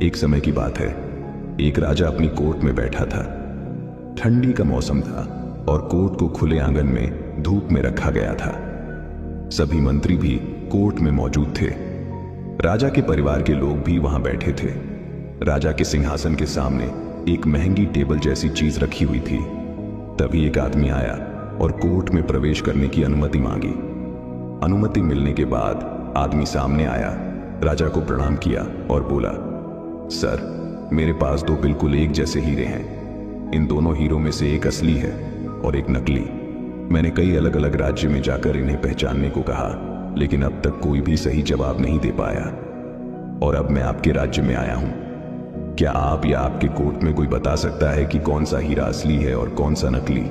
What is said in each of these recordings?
एक समय की बात है, एक राजा अपनी कोर्ट में बैठा था। ठंडी का मौसम था और कोर्ट को खुले आंगन में धूप में रखा गया था। सभी मंत्री भी कोर्ट में मौजूद थे। राजा के परिवार के लोग भी वहां बैठे थे। राजा के सिंहासन के सामने एक महंगी टेबल जैसी चीज रखी हुई थी। तभी एक आदमी आया और कोर्ट में प्रवेश करने की अनुमति मांगी। अनुमति मिलने के बाद आदमी सामने आया, राजा को प्रणाम किया और बोला, सर, मेरे पास दो बिल्कुल एक जैसे हीरे हैं। इन दोनों हीरों में से एक असली है और एक नकली। मैंने कई अलग अलग राज्य में जाकर इन्हें पहचानने को कहा, लेकिन अब तक कोई भी सही जवाब नहीं दे पाया। और अब मैं आपके राज्य में आया हूं। क्या आप या आपके कोर्ट में कोई बता सकता है कि कौन सा हीरा असली है और कौन सा नकली?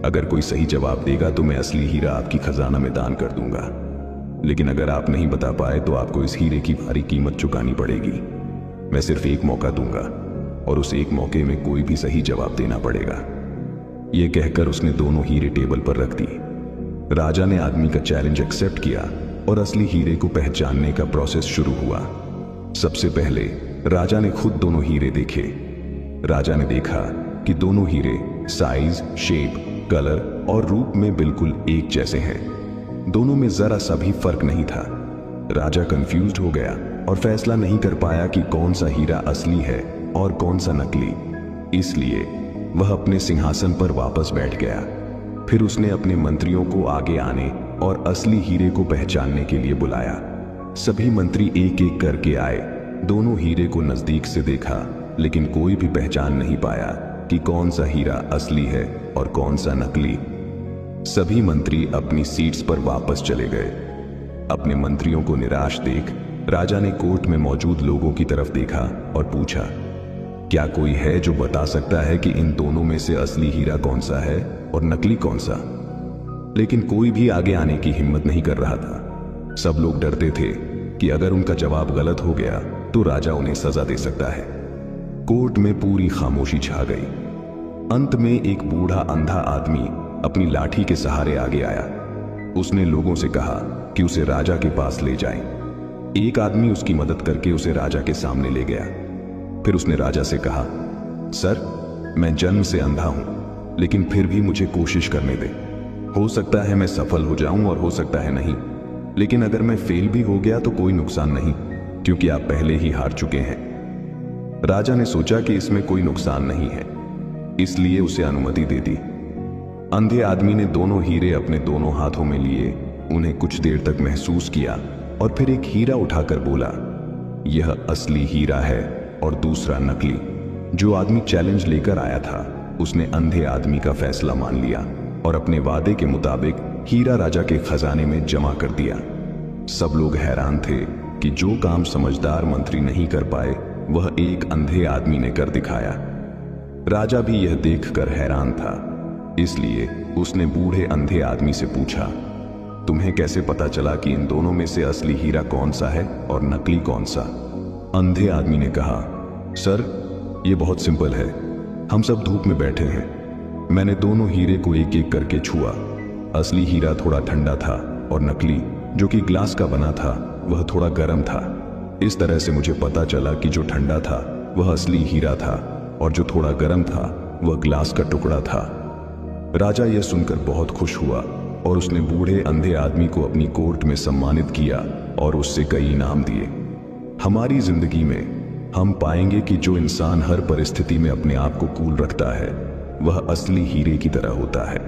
अगर कोई सही जवाब देगा तो मैं असली हीरा आपकी खजाना में दान कर दूंगा, लेकिन अगर आप नहीं बता पाए तो आपको इस हीरे की भारी कीमत चुकानी पड़ेगी। मैं सिर्फ एक मौका दूंगा और उस एक मौके में कोई भी सही जवाब देना पड़ेगा। यह कहकर उसने दोनों हीरे टेबल पर रख दी। राजा ने आदमी का चैलेंज एक्सेप्ट किया और असली हीरे को पहचानने का प्रोसेस शुरू हुआ। सबसे पहले राजा ने खुद दोनों हीरे देखे। राजा ने देखा कि दोनों हीरे साइज, शेप, कलर और रूप में बिल्कुल एक जैसे हैं। दोनों में जरा सा भी फर्क नहीं था। राजा कंफ्यूज्ड हो गया और फैसला नहीं कर पाया कि कौन सा हीरा असली है और कौन सा नकली। इसलिए वह अपने सिंहासन पर वापस बैठ गया। फिर उसने अपने मंत्रियों को आगे आने और असली हीरे को पहचानने के लिए बुलाया। सभी मंत्री एक एक करके आए, दोनों हीरे को नजदीक से देखा, लेकिन कोई भी पहचान नहीं पाया कि कौन सा हीरा असली है और कौन सा नकली। सभी मंत्री अपनी सीट्स पर वापस चले गए। अपने मंत्रियों को निराश देख राजा ने कोर्ट में मौजूद लोगों की तरफ देखा और पूछा, क्या कोई है जो बता सकता है कि इन दोनों में से असली हीरा कौन सा है और नकली कौन सा? लेकिन कोई भी आगे आने की हिम्मत नहीं कर रहा था। सब लोग डरते थे कि अगर उनका जवाब गलत हो गया तो राजा उन्हें सजा दे सकता है। कोर्ट में पूरी खामोशी छा गई। अंत में एक बूढ़ा अंधा आदमी अपनी लाठी के सहारे आगे आया। उसने लोगों से कहा कि उसे राजा के पास ले जाएं। एक आदमी उसकी मदद करके उसे राजा के सामने ले गया। फिर उसने राजा से कहा, सर, मैं जन्म से अंधा हूं, लेकिन फिर भी मुझे कोशिश करने दे। हो सकता है मैं सफल हो जाऊं और हो सकता है नहीं, लेकिन अगर मैं फेल भी हो गया तो कोई नुकसान नहीं, क्योंकि आप पहले ही हार चुके हैं। राजा ने सोचा कि इसमें कोई नुकसान नहीं है, इसलिए उसे अनुमति दे दी। अंधे आदमी ने दोनों हीरे अपने दोनों हाथों में लिए, उन्हें कुछ देर तक महसूस किया और फिर एक हीरा उठाकर बोला, यह असली हीरा है और दूसरा नकली। जो आदमी चैलेंज लेकर आया था उसने अंधे आदमी का फैसला मान लिया और अपने वादे के मुताबिक हीरा राजा के खजाने में जमा कर दिया। सब लोग हैरान थे कि जो काम समझदार मंत्री नहीं कर पाए वह एक अंधे आदमी ने कर दिखाया। राजा भी यह देखकर हैरान था, इसलिए उसने बूढ़े अंधे आदमी से पूछा, तुम्हें कैसे पता चला कि इन दोनों में से असली हीरा कौन सा है और नकली कौन सा? अंधे आदमी ने कहा, सर, यह बहुत सिंपल है। हम सब धूप में बैठे हैं। मैंने दोनों हीरे को एक एक करके छुआ। असली हीरा थोड़ा ठंडा था और नकली, जो कि ग्लास का बना था, वह थोड़ा गर्म था। इस तरह से मुझे पता चला कि जो ठंडा था वह असली हीरा था और जो थोड़ा गर्म था वह ग्लास का टुकड़ा था। राजा यह सुनकर बहुत खुश हुआ और उसने बूढ़े अंधे आदमी को अपनी कोर्ट में सम्मानित किया और उससे कई इनाम दिए। हमारी जिंदगी में हम पाएंगे कि जो इंसान हर परिस्थिति में अपने आप को कूल रखता है वह असली हीरे की तरह होता है।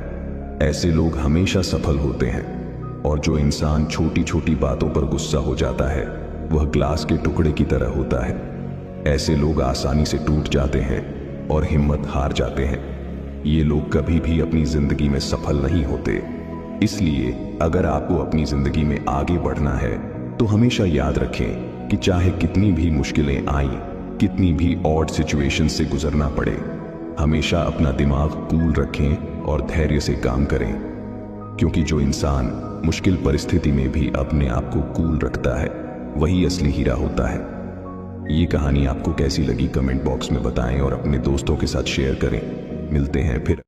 ऐसे लोग हमेशा सफल होते हैं और जो इंसान छोटी छोटी बातों पर गुस्सा हो जाता है वह ग्लास के टुकड़े की तरह होता है। ऐसे लोग आसानी से टूट जाते हैं और हिम्मत हार जाते हैं। ये लोग कभी भी अपनी जिंदगी में सफल नहीं होते। इसलिए अगर आपको अपनी जिंदगी में आगे बढ़ना है तो हमेशा याद रखें कि चाहे कितनी भी मुश्किलें आईं, कितनी भी ऑड सिचुएशन से गुजरना पड़े, हमेशा अपना दिमाग कूल रखें और धैर्य से काम करें, क्योंकि जो इंसान मुश्किल परिस्थिति में भी अपने आप को कूल रखता है वही असली हीरा होता है। ये कहानी आपको कैसी लगी कमेंट बॉक्स में बताएं और अपने दोस्तों के साथ शेयर करें। मिलते हैं फिर।